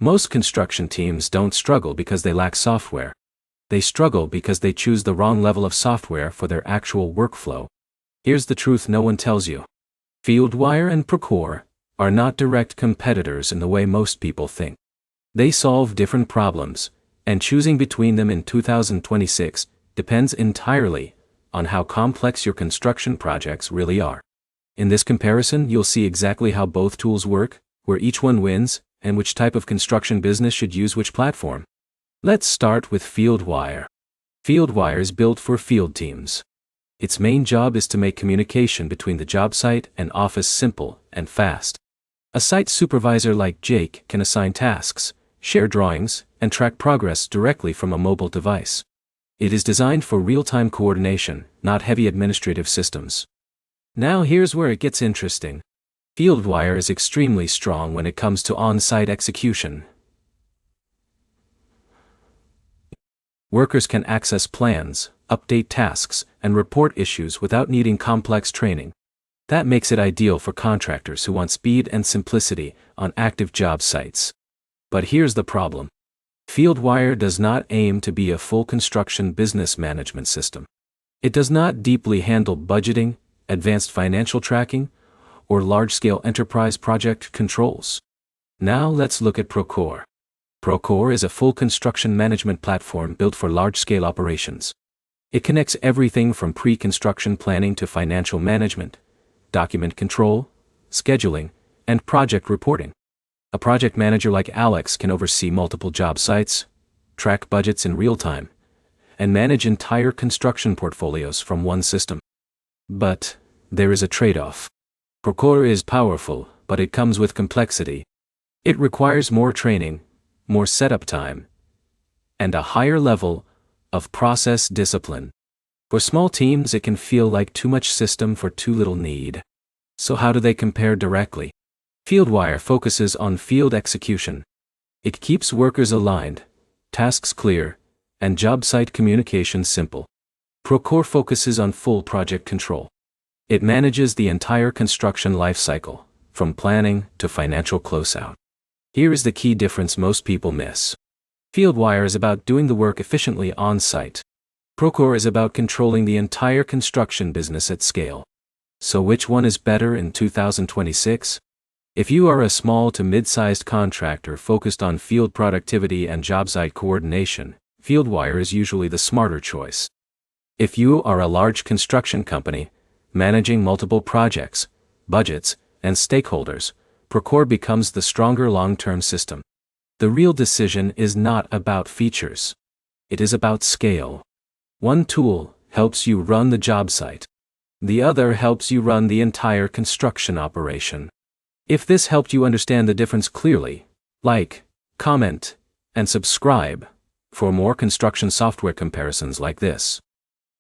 Most construction teams don't struggle because they lack software. They struggle because they choose the wrong level of software for their actual workflow. Here's the truth no one tells you. Fieldwire and Procore are not direct competitors in the way most people think. They solve different problems, and choosing between them in 2026 depends entirely on how complex your construction projects really are. In this comparison, you'll see exactly how both tools work, where each one wins, and which type of construction business should use which platform. Let's start with Fieldwire. Fieldwire is built for field teams. Its main job is to make communication between the job site and office simple and fast. A site supervisor like Jake can assign tasks, share drawings, and track progress directly from a mobile device. It is designed for real-time coordination, not heavy administrative systems. Now here's where it gets interesting. Fieldwire is extremely strong when it comes to on-site execution. Workers can access plans, update tasks, and report issues without needing complex training. That makes it ideal for contractors who want speed and simplicity on active job sites. But here's the problem. Fieldwire does not aim to be a full construction business management system. It does not deeply handle budgeting, advanced financial tracking, or large-scale enterprise project controls. Now let's look at Procore. Procore is a full construction management platform built for large-scale operations. It connects everything from pre-construction planning to financial management, document control, scheduling, and project reporting. A project manager like Alex can oversee multiple job sites, track budgets in real time, and manage entire construction portfolios from one system. But there is a trade-off. Procore is powerful, but it comes with complexity. It requires more training, more setup time, and a higher level of process discipline. For small teams, it can feel like too much system for too little need. So how do they compare directly? Fieldwire focuses on field execution. It keeps workers aligned, tasks clear, and job site communication simple. Procore focuses on full project control. It manages the entire construction lifecycle, from planning to financial closeout. Here is the key difference most people miss. Fieldwire is about doing the work efficiently on-site. Procore is about controlling the entire construction business at scale. So which one is better in 2026? If you are a small to mid-sized contractor focused on field productivity and job site coordination, Fieldwire is usually the smarter choice. If you are a large construction company, managing multiple projects, budgets, and stakeholders, Procore becomes the stronger long-term system. The real decision is not about features. It is about scale. One tool helps you run the job site. The other helps you run the entire construction operation. If this helped you understand the difference clearly, like, comment, and subscribe for more construction software comparisons like this.